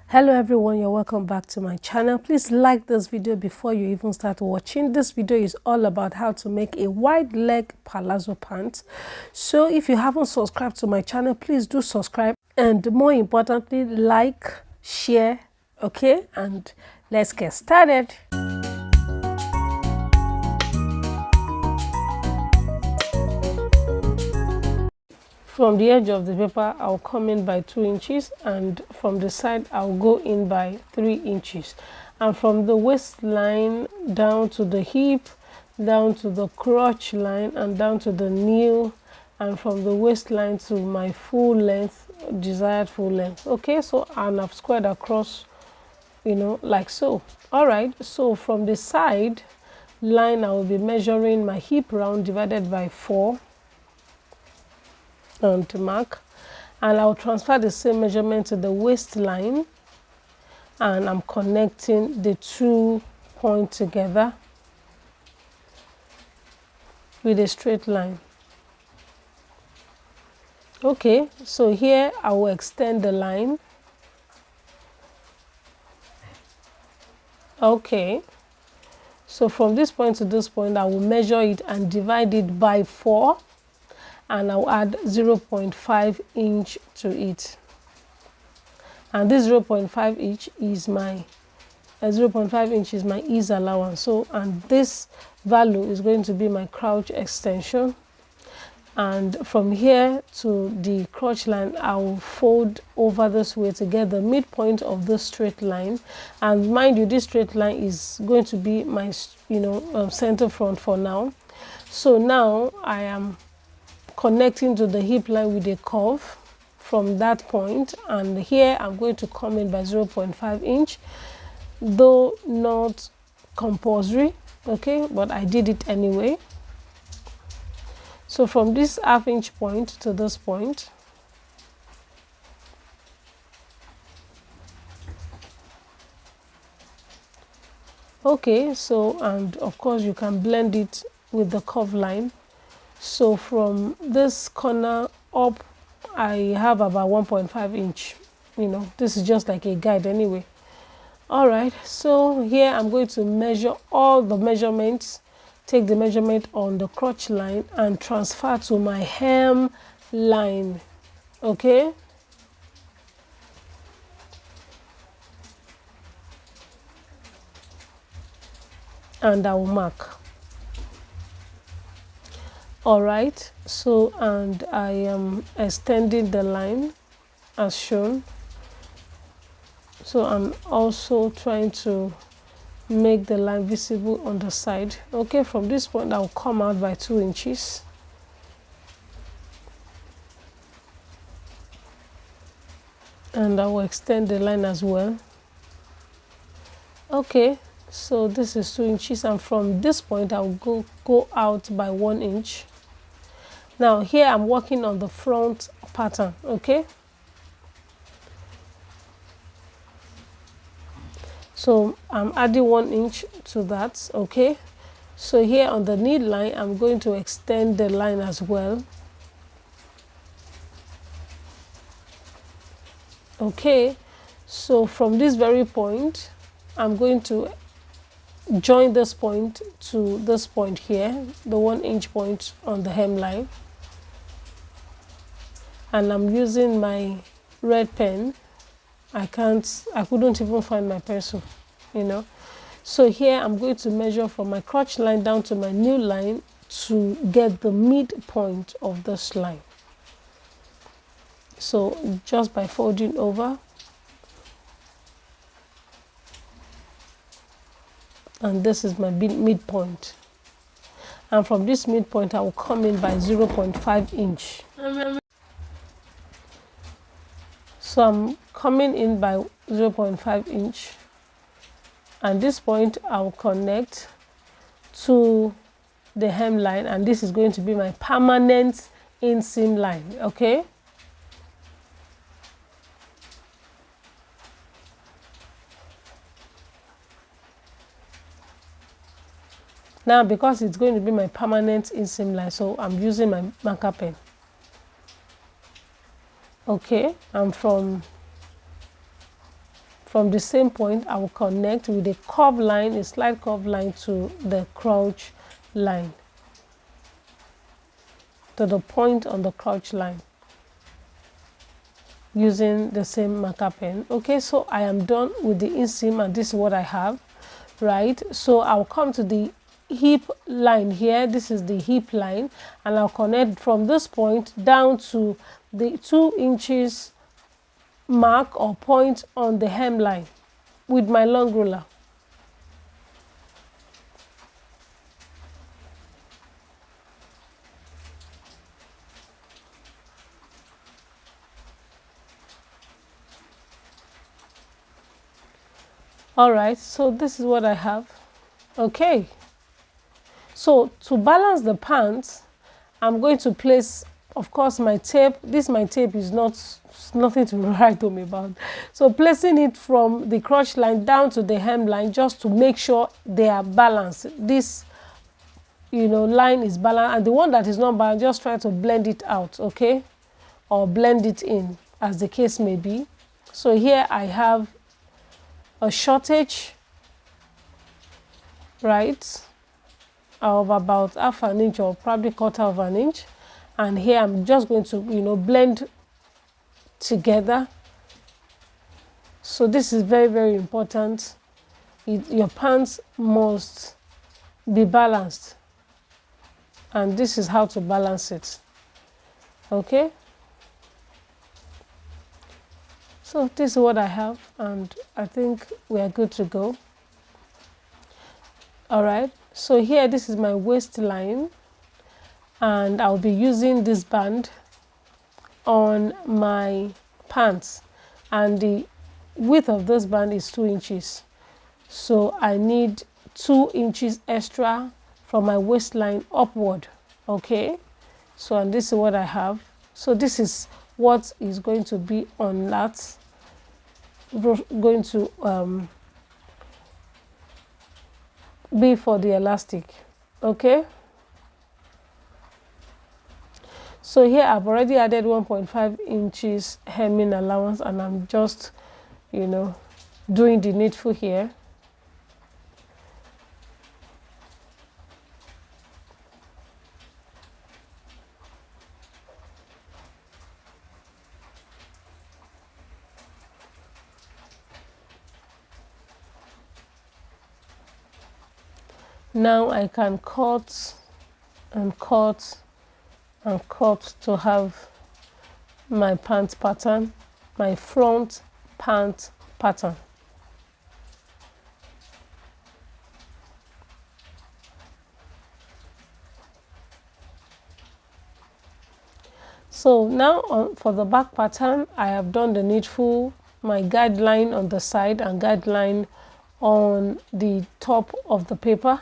Hello everyone, you're welcome back to my channel. Please like this video before you even start watching. This video is all about how to make a wide leg palazzo pant. So if you haven't subscribed to my channel, please do subscribe, and more importantly, like, share, okay? And let's get started. From the edge of the paper, I'll come in by 2 inches, and from the side, I'll go in by 3 inches. And from the waistline down to the hip, down to the crotch line, and down to the knee, and from the waistline to my full length, desired full length. Okay, so and I've squared across, like so. All right, so from the side line, I will be measuring my hip round divided by 4. And to mark, and I'll transfer the same measurement to the waistline, and I'm connecting the 2 points together with a straight line. Okay, so here I will extend the line. Okay, so from this point to this point, I will measure it and divide it by 4. And I'll add 0.5 inch to it, and this 0.5 inch is my 0.5 inch is my ease allowance. So, and this value is going to be my crouch extension, and from here to the crotch line, I will fold over this way to get the midpoint of the straight line. And mind you, this straight line is going to be my center front for now. So now I am connecting to the hip line with a curve from that point, and here I'm going to come in by 0.5 inch, though not compulsory, okay, but I did it anyway. So from this ½ inch point to this point, okay, so, and of course you can blend it with the curve line. So from this corner up, I have about 1.5 inch. This is just like a guide anyway. All right, so here I'm going to measure all the measurements, take the measurement on the crotch line and transfer to my hem line. Okay, and I will mark. All right, so, and I am extending the line as shown. So I'm also trying to make the line visible on the side. Okay, from this point I'll come out by 2 inches. And I will extend the line as well. Okay, so this is 2 inches, and from this point I'll go out by 1 inch. Now here I'm working on the front pattern, okay? So I'm adding 1 inch to that, okay? So here on the knee line, I'm going to extend the line as well. Okay, so from this very point, I'm going to join this point to this point here, the 1 inch point on the hemline. And I'm using my red pen. I couldn't even find my pencil, So here I'm going to measure from my crotch line down to my knee line to get the midpoint of this line. So just by folding over, and this is my midpoint. And from this midpoint, I will come in by 0.5 inch. So I'm coming in by 0.5 inch, and this point I'll connect to the hemline, and this is going to be my permanent inseam line, okay? Now, because it's going to be my permanent inseam line, so I'm using my marker pen. Okay, and from From the same point, I will connect with a curved line, a slight curved line to the crouch line, to the point on the crouch line, using the same marker pen. Okay, so I am done with the inseam, and this is what I have, right? So I'll come to the hip line here. This is the hip line, and I'll connect from this point down to the 2 inches mark or point on the hemline with my long ruler. All right, so this is what I have. Okay, so to balance the pants, I'm going to place, of course, my tape. My tape is nothing to write home about. So placing it from the crotch line down to the hemline, just to make sure they are balanced. This, line is balanced, and the one that is not balanced, just try to blend it out, okay, or blend it in, as the case may be. So here I have a shortage, right, of about half an inch or probably quarter of an inch, and here I'm just going to blend together. So this is very, very important. Your pants must be balanced, and this is how to balance it. Okay, so this is what I have, and I think we are good to go. All right, so here, this is my waistline, and I'll be using this band on my pants, and the width of this band is 2 inches. So I need 2 inches extra from my waistline upward. Okay, so and this is what I have. So this is what is going to be on that, going to be for the elastic. Okay, so here I've already added 1.5 inches hemming allowance, and I'm just doing the needful here. Now I can cut and cut and cut to have my pant pattern, my front pant pattern. So now for the back pattern, I have done the needful, my guideline on the side and guideline on the top of the paper.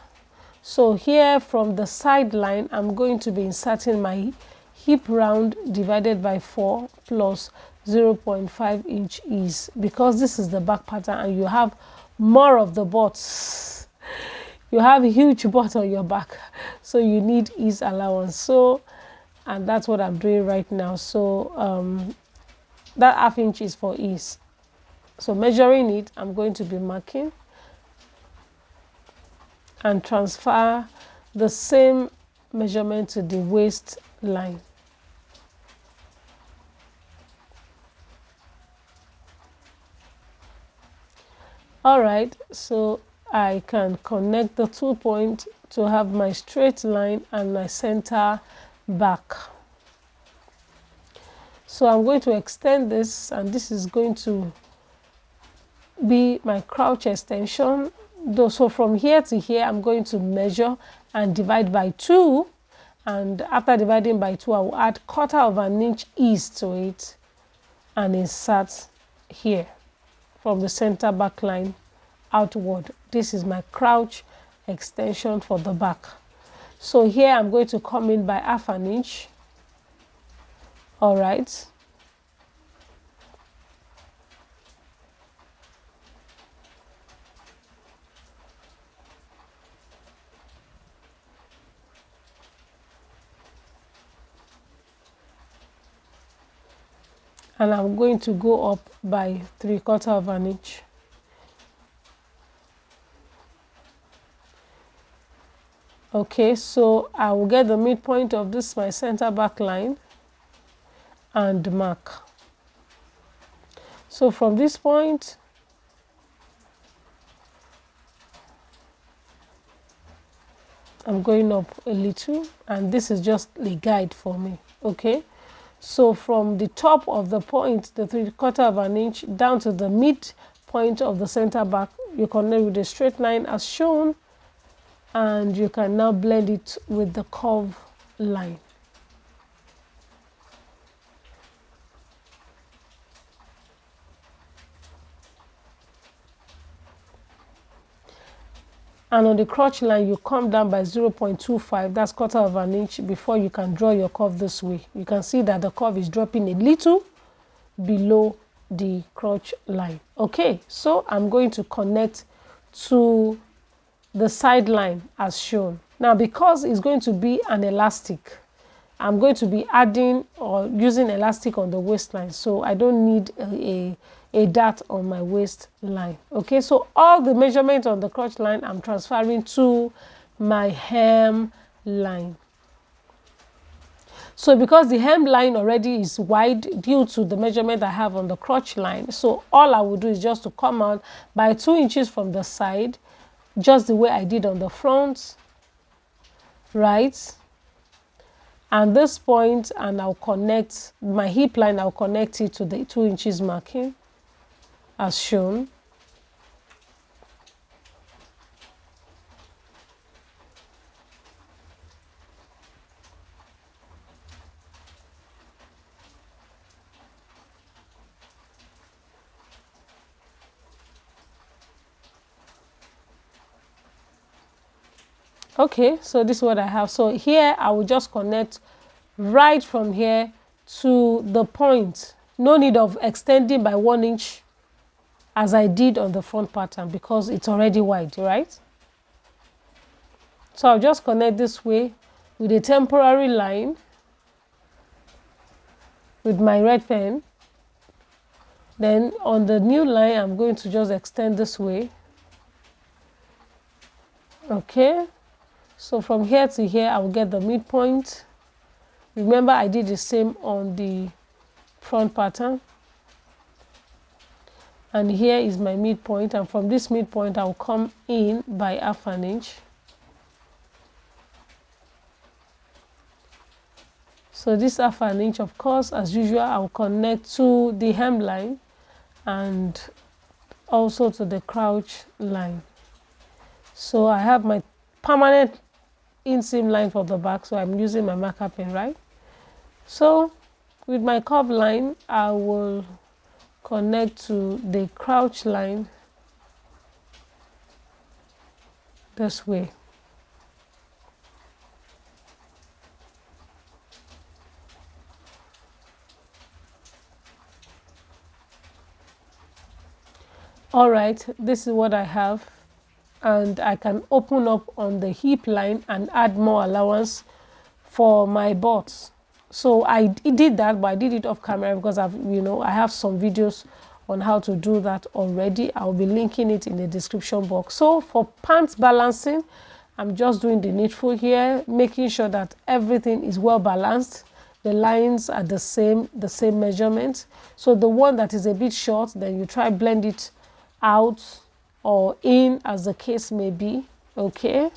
So here from the side line, I'm going to be inserting my hip round divided by 4 plus 0.5 inch ease, because this is the back pattern and you have more of the butts. You have a huge butt on your back, so you need ease allowance. So, and that's what I'm doing right now. So that ½ inch is for ease. So measuring it, I'm going to be marking and transfer the same measurement to the waist line. All right, so I can connect the 2 points to have my straight line and my center back. So I'm going to extend this, and this is going to be my crouch extension. So from here to here, I'm going to measure and divide by 2, and after dividing by 2, I will add ¼ inch ease to it and insert here from the center back line outward. This is my crouch extension for the back. So here I'm going to come in by ½ inch. All right. And I'm going to go up by ¾ inch. Okay, so I will get the midpoint of this, my center back line, and mark. So from this point, I'm going up a little, and this is just a guide for me. Okay, so from the top of the point, the 3/4 of an inch, down to the midpoint of the center back, you connect with a straight line as shown, and you can now blend it with the curve line. And on the crotch line, you come down by 0.25, that's 1/4 of an inch, before you can draw your curve this way. You can see that the curve is dropping a little below the crotch line. Okay, so I'm going to connect to the side line as shown. Now, because it's going to be an elastic, I'm going to be adding or using elastic on the waistline, so I don't need a dart on my waistline. Okay, so all the measurements on the crotch line I'm transferring to my hem line. So because the hem line already is wide due to the measurement I have on the crotch line, so all I will do is just to come out by 2 inches from the side, just the way I did on the front, right? And this point, and I'll connect my hip line, I'll connect it to the 2 inches marking as shown. Okay, so this is what I have. So here I will just connect right from here to the point. No need of extending by 1 inch as I did on the front pattern because it's already wide, right? So I'll just connect this way with a temporary line with my red pen. Then on the new line, I'm going to just extend this way. Okay. So from here to here, I will get the midpoint. Remember, I did the same on the front pattern. And here is my midpoint. And from this midpoint, I will come in by 1/2 inch. So this 1/2 inch, of course, as usual, I will connect to the hemline and also to the crouch line. So I have my permanent inseam line for the back, so I'm using my marker pen, right? So with my curve line, I will connect to the crouch line this way. All right, this is what I have, and I can open up on the hip line and add more allowance for my bots. So I did that, but I did it off camera because I have some videos on how to do that already. I'll be linking it in the description box. So for pants balancing, I'm just doing the needful here, making sure that everything is well balanced. The lines are the same measurement. So the one that is a bit short, then you try blend it out or in, as the case may be. Okay,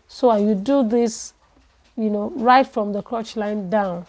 so you do this right from the crotch line down.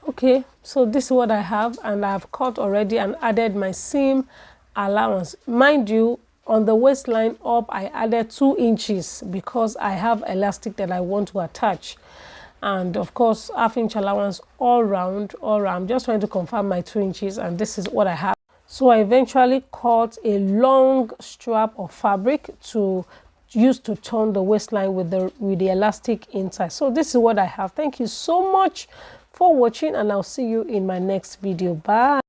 Okay, so this is what I have, and I've cut already and added my seam allowance. Mind you, on the waistline up, I added 2 inches because I have elastic that I want to attach. And of course, half-inch allowance all round. I'm just trying to confirm my 2 inches, and this is what I have. So I eventually cut a long strap of fabric to use to turn the waistline with the elastic inside. So this is what I have. Thank you so much for watching, and I'll see you in my next video. Bye.